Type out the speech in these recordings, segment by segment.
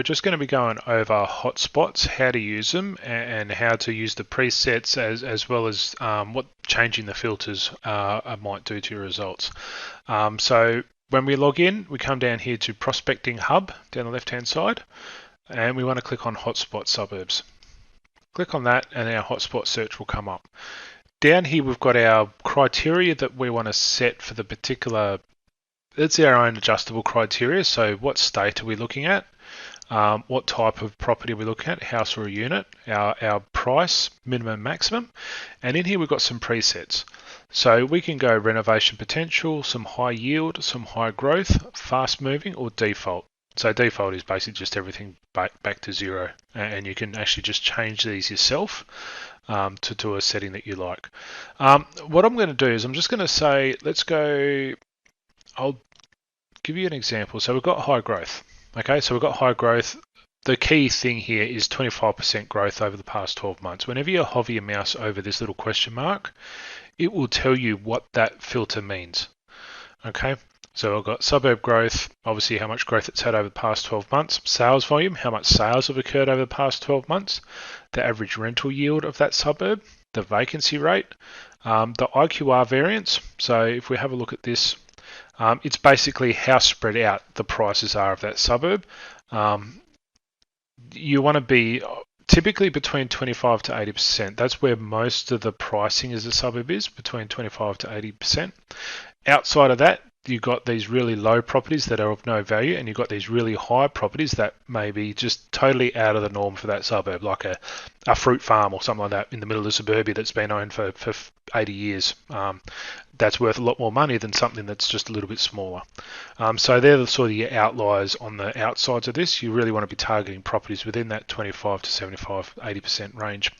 We're just going to be going over hotspots, how to use them, and how to use the presets as well as what changing the filters might do to your results. So when we log in, we come down here to Prospecting Hub down the left-hand side, and we want to click on Hotspot Suburbs. Click on that, and our hotspot search will come up. Down here, we've got our criteria that we want to set for the particular. It's our own adjustable criteria. So what state are we looking at? What type of property are we looking at, house or a unit, our price, minimum, maximum, and in here we've got some presets. So we can go renovation potential, some high yield, some high growth, fast moving, or default. So default is basically just everything back to zero, and you can actually just change these yourself to a setting that you like. What I'm going to do is I'm just going to say, let's go, I'll give you an example. So we've got high growth. Okay, so we've got high growth. The key thing here is 25% growth over the past 12 months. Whenever you hover your mouse over this little question mark, it will tell you what that filter means. Okay, so I've got suburb growth, obviously how much growth it's had over the past 12 months, sales volume, how much sales have occurred over the past 12 months, the average rental yield of that suburb, the vacancy rate, the IQR variance. So if we have a look at this, it's basically how spread out the prices are of that suburb. You want to be typically between 25 to 80%. That's where most of the pricing as a suburb is, between 25 to 80%. Outside of that, you've got these really low properties that are of no value, and you've got these really high properties that may be just totally out of the norm for that suburb, like a fruit farm or something like that in the middle of suburbia that's been owned for 80 years. That's worth a lot more money than something that's just a little bit smaller. So they're the sort of your outliers on the outsides of this. You really want to be targeting properties within that 25 to 75, 80% range.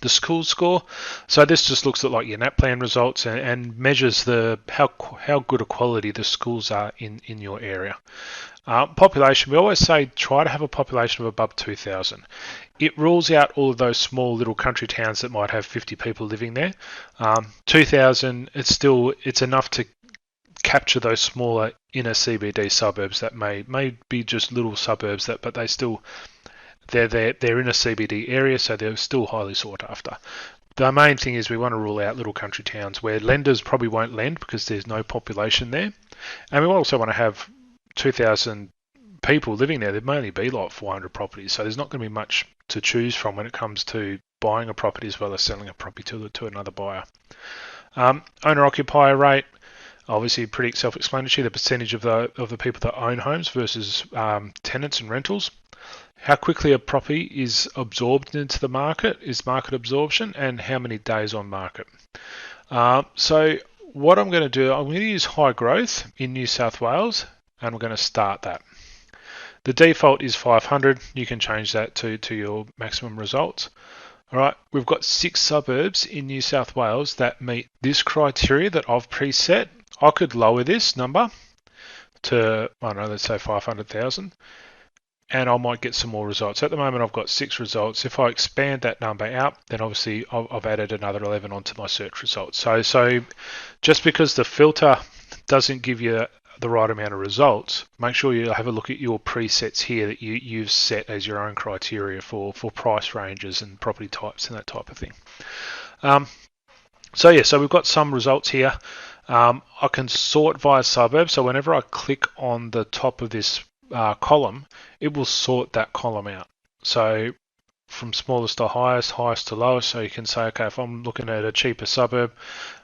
The school score, so this just looks at like your NAPLAN results and measures how good a quality the schools are in your area. Population, we always say try to have a population of above 2,000. It rules out all of those small little country towns that might have 50 people living there. 2,000, it's enough to capture those smaller inner CBD suburbs that may be just little suburbs but they still. They're in a CBD area, so they're still highly sought after. The main thing is we want to rule out little country towns where lenders probably won't lend because there's no population there. And we also want to have 2,000 people living there. There may only be like 400 properties, so there's not going to be much to choose from when it comes to buying a property as well as selling a property to another buyer. Owner-occupier rate, obviously pretty self-explanatory, the percentage of the people that own homes versus tenants and rentals. How quickly a property is absorbed into the market is market absorption, and how many days on market. So what I'm going to do, I'm going to use high growth in New South Wales, and we're going to start that. The default is 500. You can change that to your maximum results. All right, we've got 6 suburbs in New South Wales that meet this criteria that I've preset. I could lower this number to, I don't know, let's say 500,000. And I might get some more results. At the moment, I've got 6 results. If I expand that number out, then obviously I've added another 11 onto my search results. So just because the filter doesn't give you the right amount of results, make sure you have a look at your presets here that you've set as your own criteria for price ranges and property types and that type of thing. So we've got some results here. I can sort via suburb. So whenever I click on the top of this column, it will sort that column out. So from smallest to highest, highest to lowest. So you can say, okay, if I'm looking at a cheaper suburb,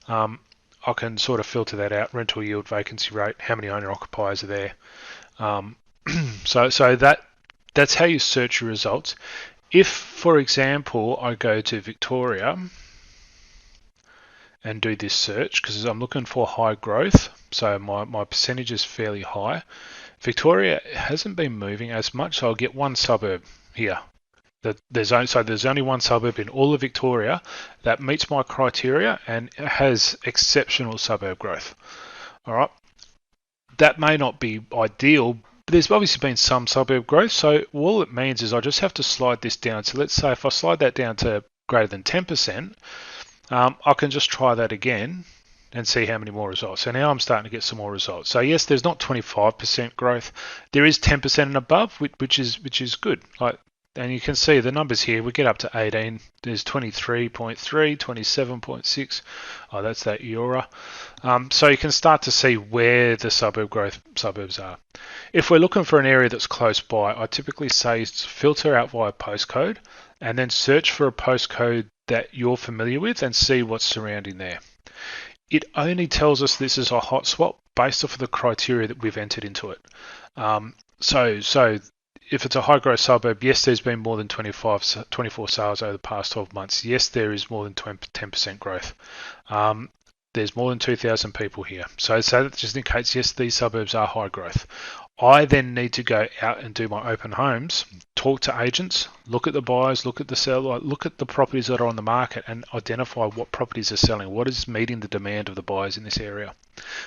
I can sort of filter that out: rental yield, vacancy rate, how many owner occupiers are there. So that's how you search your results. If, for example, I go to Victoria and do this search, because I'm looking for high growth, so my percentage is fairly high. Victoria hasn't been moving as much, so I'll get one suburb here. There's only one suburb in all of Victoria that meets my criteria and has exceptional suburb growth. All right, that may not be ideal, but there's obviously been some suburb growth. So all it means is I just have to slide this down. So let's say if I slide that down to greater than 10%, I can just try that again. and see how many more results. So now I'm starting to get some more results. So yes, there's not 25% growth. There is 10% and above, which is good. And you can see the numbers here. We get up to 18. There's 23.3, 27.6. Oh, that's that Eura. So you can start to see where the suburbs are. If we're looking for an area that's close by, I typically say filter out via postcode and then search for a postcode that you're familiar with and see what's surrounding there. It only tells us this is a hotspot based off of the criteria that we've entered into it. So if it's a high growth suburb, yes, there's been more than 24 sales over the past 12 months. Yes, there is more than 10% growth. There's more than 2,000 people here. So that just indicates, yes, these suburbs are high growth. I then need to go out and do my open homes, talk to agents, look at the buyers, look at the seller, look at the properties that are on the market and identify what properties are selling, what is meeting the demand of the buyers in this area.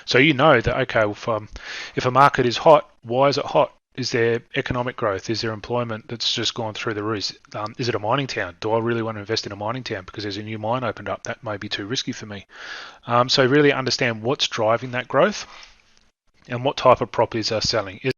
So you know that, okay, if a market is hot, why is it hot? Is there economic growth? Is there employment that's just gone through the roof? Is it a mining town? Do I really want to invest in a mining town because there's a new mine opened up? That may be too risky for me. So really understand what's driving that growth and what type of properties are selling.